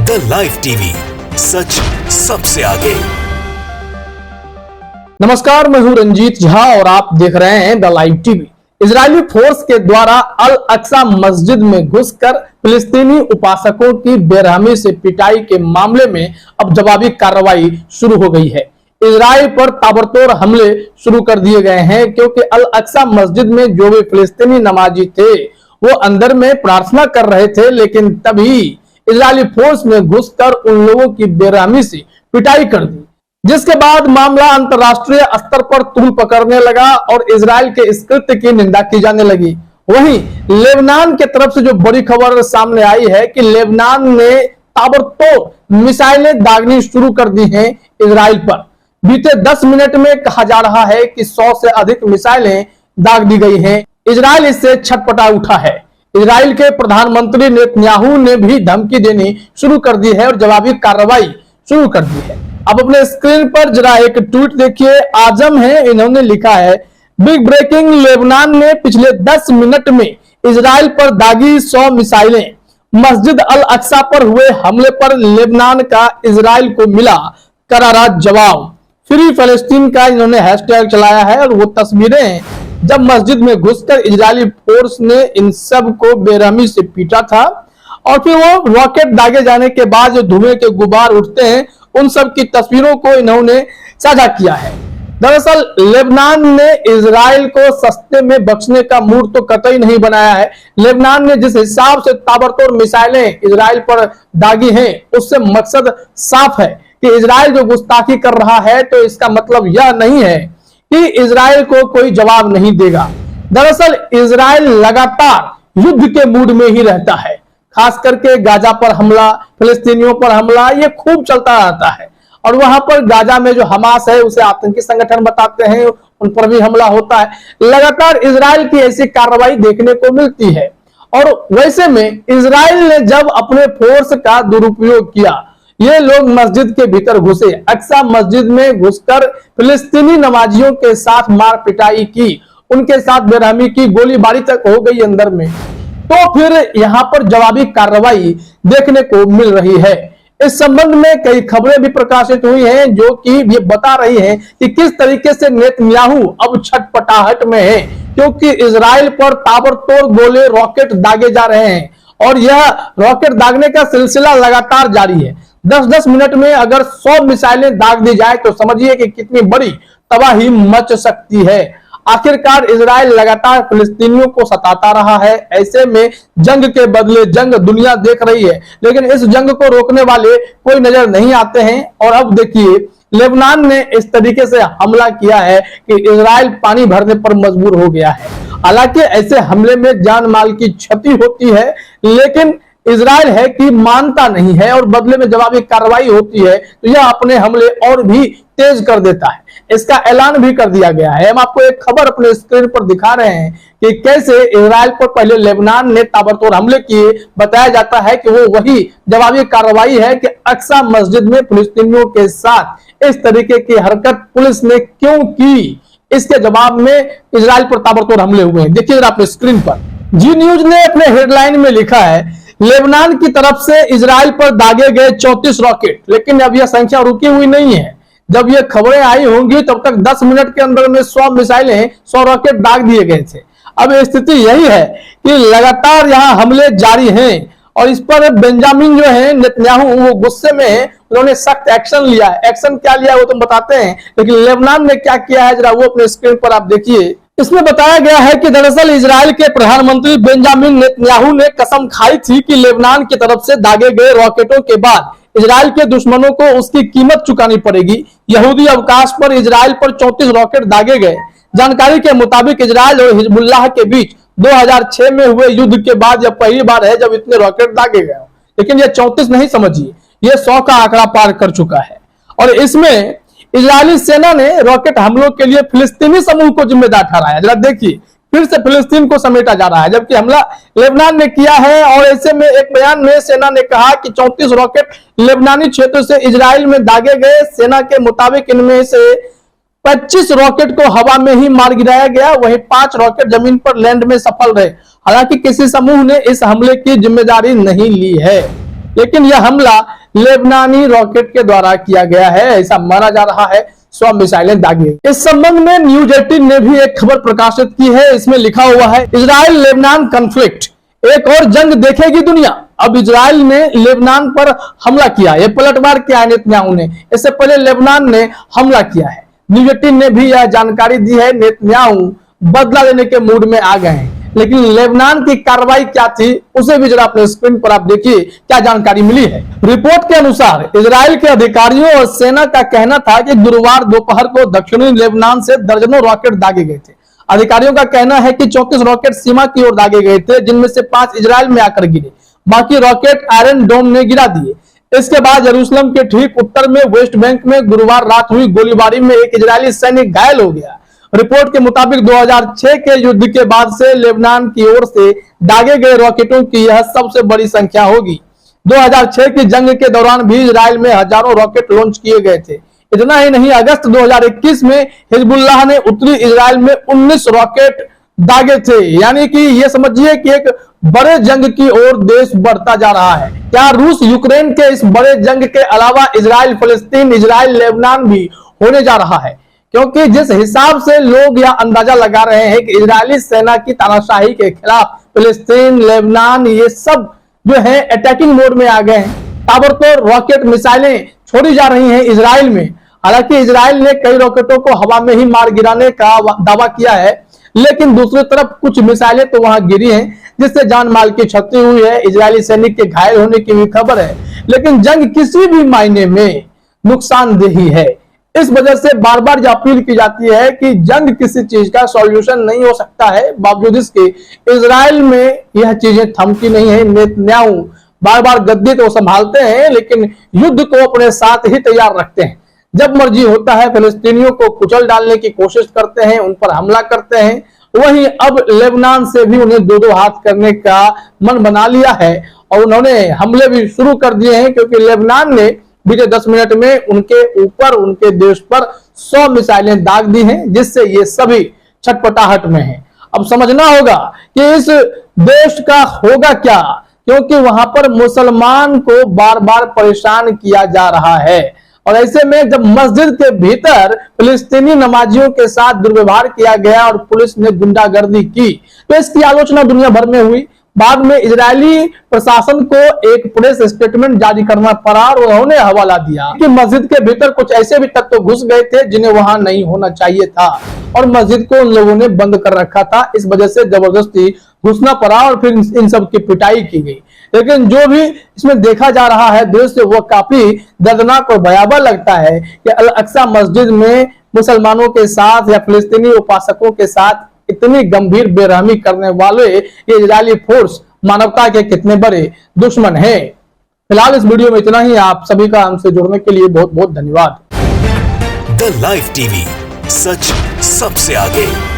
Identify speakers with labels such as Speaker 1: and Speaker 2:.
Speaker 1: The live TV, सच सबसे आगे।
Speaker 2: नमस्कार, मैं हूं रंजीत झा और आप देख रहे हैं the live TV. Israeli force के द्वारा अल अक्सा मस्जिद में घुसकर फिलिस्तीनी उपासकों की बेरहमी से पिटाई के मामले में अब जवाबी कार्रवाई शुरू हो गई है। इजराइल पर ताबड़तोड़ हमले शुरू कर दिए गए हैं क्योंकि अल अक्सा मस्जिद में जो भी फिलिस्तीनी नमाजी थे वो अंदर में प्रार्थना कर रहे थे, लेकिन तभी इजरायली फोर्स ने घुसकर उन लोगों की बेरहमी से पिटाई कर दी, जिसके बाद मामला अंतरराष्ट्रीय स्तर पर तूल पकड़ने लगा और इजराइल के इस कृत्य की निंदा की जाने लगी। वहीं लेबनान की तरफ से जो बड़ी खबर सामने आई है कि लेबनान ने ताबड़तोड़ मिसाइलें दागनी शुरू कर दी हैं इजराइल पर। बीते 10 मिनट में कहा जा रहा है कि 100 से अधिक मिसाइलें दाग दी गई हैं। इजराइल इससे छटपटा उठा है। इजराइल के प्रधानमंत्री नेतन्याहू ने भी धमकी देनी शुरू कर दी है और जवाबी कार्रवाई शुरू कर दी है। अब अपने स्क्रीन पर जरा एक ट्वीट देखिए। आजम है, इन्होंने लिखा है, बिग ब्रेकिंग, लेबनान ने पिछले 10 मिनट में इजराइल पर दागी 100 मिसाइलें। मस्जिद अल अक्सा पर हुए हमले पर लेबनान का इजराइल को मिला करारा जवाब। फ्री फलस्तीन का इन्होंने हैशटैग चलाया है और वो तस्वीरें जब मस्जिद में घुसकर इजरायली फोर्स ने इन सब को बेरहमी से पीटा था और फिर वो रॉकेट दागे जाने के बाद जो धुएं के गुबार उठते हैं उन सब की तस्वीरों को इन्होंने साझा किया है। दरअसल लेबनान ने इजराइल को सस्ते में बख्शने का मूड तो कतई नहीं बनाया है। लेबनान ने जिस हिसाब से ताबड़तोड़ मिसाइलें इजराइल पर दागी हैं, उससे मकसद साफ है कि इजराइल जो गुस्ताखी कर रहा है तो इसका मतलब यह नहीं है कि इजराइल को कोई जवाब नहीं देगा। दरअसल इजराइल लगातार युद्ध के मूड में ही रहता है। खास करके गाजा पर हमला, फिलिस्तीनियों पर हमला, ये खूब चलता रहता है। और वहां पर गाजा में जो हमास है उसे आतंकी संगठन बताते हैं, उन पर भी हमला होता है। लगातार इजराइल की ऐसी कार्रवाई देखने को मिलती है। और वैसे में इजराइल ने जब अपने फोर्स का दुरुपयोग किया, ये लोग मस्जिद के भीतर घुसे, अक्सा मस्जिद में घुसकर फिलिस्तीनी नमाजियों के साथ मार पिटाई की, उनके साथ बेरहमी की, गोलीबारी तक हो गई अंदर में, तो फिर यहां पर जवाबी कार्रवाई देखने को मिल रही है। इस संबंध में कई खबरें भी प्रकाशित हुई हैं जो कि ये बता रही हैं कि किस तरीके से नेतन्याहू अब छटपटाहट में है, क्योंकि इजराइल पर ताबड़तोड़ गोले, रॉकेट दागे जा रहे हैं और यह रॉकेट दागने का सिलसिला लगातार जारी है। 10-10 मिनट में अगर 100 मिसाइलें दाग दी जाए तो समझिए कि कितनी बड़ी तबाही मच सकती है। आखिरकार इजराइल लगातार फिलिस्तीनियों को सताता रहा है। ऐसे में जंग के बदले जंग दुनिया देख रही है, लेकिन इस जंग को रोकने वाले कोई नजर नहीं आते हैं। और अब देखिए लेबनान ने इस तरीके से हमला किया है कि इजराइल पानी भरने पर मजबूर हो गया है। हालांकि ऐसे हमले में जान माल की क्षति होती है, लेकिन इजराइल है कि मानता नहीं है और बदले में जवाबी कार्रवाई होती है तो यह अपने हमले और भी तेज कर देता है। इसका ऐलान भी कर दिया गया है। हम आपको एक खबर अपने स्क्रीन पर दिखा रहे हैं कि कैसे इजराइल पर पहले लेबनान ने ताबड़तोड़ हमले किए। बताया जाता है कि वो वही जवाबी कार्रवाई है कि अक्सा मस्जिद में फिलिस्तीनियों के साथ इस तरीके की हरकत पुलिस ने क्यों की, इसके जवाब में इजराइल पर ताबड़तोड़ हमले हुए हैं। देखिए जरा अपने स्क्रीन पर। जी न्यूज ने अपने हेडलाइन में लिखा है, लेबनान की तरफ से इजराइल पर दागे गए 34 रॉकेट। लेकिन अब यह संख्या रुकी हुई नहीं है। जब ये खबरें आई होंगी तब तक 10 मिनट के अंदर में 100 मिसाइलें, 100 रॉकेट दाग दिए गए थे। अब स्थिति यही है कि लगातार यहाँ हमले जारी हैं और इस पर बेंजामिन जो है नेतन्याहू, वो गुस्से में है। उन्होंने सख्त एक्शन लिया है। एक्शन क्या लिया वो तुम बताते हैं, लेकिन लेबनान ने क्या किया है जरा वो अपने स्क्रीन पर आप देखिए। इसमें बताया गया है कि दरअसल इजराइल के प्रधानमंत्री बेंजामिन नेतन्याहू ने कसम खाई थी कि लेबनान की तरफ से दागे गए रॉकेटों के बाद इजराइल के दुश्मनों को उसकी कीमत चुकानी पड़ेगी। यहूदी अवकाश पर इजराइल पर 34 रॉकेट दागे गए। जानकारी के मुताबिक इजराइल और हिजबुल्लाह के बीच 2006 में हुए युद्ध के बाद यह पहली बार है जब इतने रॉकेट दागे गए। लेकिन यह 34 नहीं समझिए, यह 100 का आंकड़ा पार कर चुका है। और इसमें इजरायली सेना ने रॉकेट हमलों के लिए फिलिस्तीनी समूह को जिम्मेदार ठहराया। जरा देखिए, फिर से फिलिस्तीन को समेटा जा रहा है, जबकि हमला लेबनान ने किया है। और ऐसे में एक बयान में सेना ने कहा कि 34 रॉकेट लेबनानी क्षेत्र से इजराइल में दागे गए। सेना के मुताबिक इनमें से 25 रॉकेट को हवा में ही मार गिराया गया, वहीं 5 रॉकेट जमीन पर लैंड में सफल रहे। हालांकि किसी समूह ने इस हमले की जिम्मेदारी नहीं ली है। लेकिन यह हमला लेबनानी रॉकेट के द्वारा किया गया है, ऐसा माना जा रहा है। 100 मिसाइलें दागी। इस संबंध में न्यूज 18 ने भी एक खबर प्रकाशित की है। इसमें लिखा हुआ है, इजराइल लेबनान कॉन्फ्लिक्ट, एक और जंग देखेगी दुनिया। अब इजराइल ने लेबनान पर हमला किया, ये पलटवार किया है नेतन्याहू ने। इससे पहले लेबनान ने हमला किया है। न्यूज 18 ने भी यह जानकारी दी है, नेतन्याहू बदला लेने के मूड में आ गए हैं। लेकिन लेबनान की कार्रवाई क्या थी, उसे भी जरा अपने स्क्रीन पर आप देखिए क्या जानकारी मिली है। रिपोर्ट के अनुसार इजराइल के अधिकारियों और सेना का कहना था कि गुरुवार दोपहर को दक्षिणी लेबनान से दर्जनों रॉकेट दागे गए थे। अधिकारियों का कहना है कि 34 रॉकेट सीमा की ओर दागे गए थे, जिनमें से 5 इजराइल में आकर गिरे। बाकी रॉकेट आयरन डोम ने गिरा दिए। इसके बाद यरूशलेम के ठीक उत्तर में वेस्ट बैंक में गुरुवार रात हुई गोलीबारी में एक इजरायली सैनिक घायल हो गया। रिपोर्ट के मुताबिक 2006 के युद्ध के बाद से लेबनान की ओर से दागे गए रॉकेटों की यह सबसे बड़ी संख्या होगी। 2006 की जंग के दौरान भी इजराइल में हजारों रॉकेट लॉन्च किए गए थे। इतना ही नहीं, अगस्त 2021 में हिजबुल्लाह ने उत्तरी इजराइल में 19 रॉकेट दागे थे। यानी कि ये समझिए कि एक बड़े जंग की ओर देश बढ़ता जा रहा है। क्या रूस यूक्रेन के इस बड़े जंग के अलावा इजराइल फलस्तीन, इजराइल लेबनान भी होने जा रहा है? क्योंकि जिस हिसाब से लोग यह अंदाजा लगा रहे हैं कि इजरायली सेना की तानाशाही के खिलाफ फिलिस्तीन, लेबनान ये सब जो है अटैकिंग मोड में आ गए हैं। ताबड़तोड़ रॉकेट मिसाइलें छोड़ी जा रही हैं इजराइल में। हालांकि इजराइल ने कई रॉकेटों को हवा में ही मार गिराने का दावा किया है, लेकिन दूसरी तरफ कुछ मिसाइलें तो वहां गिरी हैं, जिससे जान माल की क्षति हुई है। इजरायली सैनिक के घायल होने की भी खबर है। लेकिन जंग किसी भी मायने में नुकसानदेही है। इस वजह से बार बार यह अपील की जाती है कि जंग किसी चीज का सॉल्यूशन नहीं हो सकता है। बावजूद इसके इजराइल में यह चीजें थमती नहीं है। नेतन्याहू बार बार गद्दी तो संभालते हैं, लेकिन युद्ध को अपने साथ ही तैयार रखते हैं। जब मर्जी होता है फिलिस्तीनियों को कुचल डालने की कोशिश करते हैं, उन पर हमला करते हैं। वहीं अब लेबनान से भी उन्हें दो हाथ करने का मन बना लिया है और उन्होंने हमले भी शुरू कर दिए हैं, क्योंकि लेबनान ने बीते 10 मिनट में उनके ऊपर, उनके देश पर 100 मिसाइलें दाग दी हैं, जिससे ये सभी छटपटाहट में हैं। अब समझना होगा कि इस देश का होगा क्या, क्योंकि वहां पर मुसलमान को बार बार परेशान किया जा रहा है। और ऐसे में जब मस्जिद के भीतर फिलिस्तीनी नमाजियों के साथ दुर्व्यवहार किया गया और पुलिस ने गुंडागर्दी की, तो इसकी आलोचना दुनिया भर में हुई। बाद में इजरायली प्रशासन को एक प्रेस स्टेटमेंट जारी करना पड़ा और उन्होंने हवाला दिया कि मस्जिद के भीतर कुछ ऐसे भी तत्व घुस गए थे जिन्हें वहां नहीं होना चाहिए था और मस्जिद को उन लोगों ने बंद कर रखा था। इस वजह से जबरदस्ती घुसना पड़ा और फिर इन सब की पिटाई की गई। लेकिन जो भी इसमें देखा जा रहा है दृश्य, वो काफी दर्दनाक और भयावह लगता है कि अल अक्सा मस्जिद में मुसलमानों के साथ या फिलिस्तीनी उपासकों के साथ इतनी गंभीर बेरहमी करने वाले ये इजरायली फोर्स मानवता के कितने बड़े दुश्मन हैं। फिलहाल इस वीडियो में इतना ही। आप सभी का हमसे जुड़ने के लिए बहुत बहुत धन्यवाद।
Speaker 1: द लाइव टीवी, सच सबसे आगे।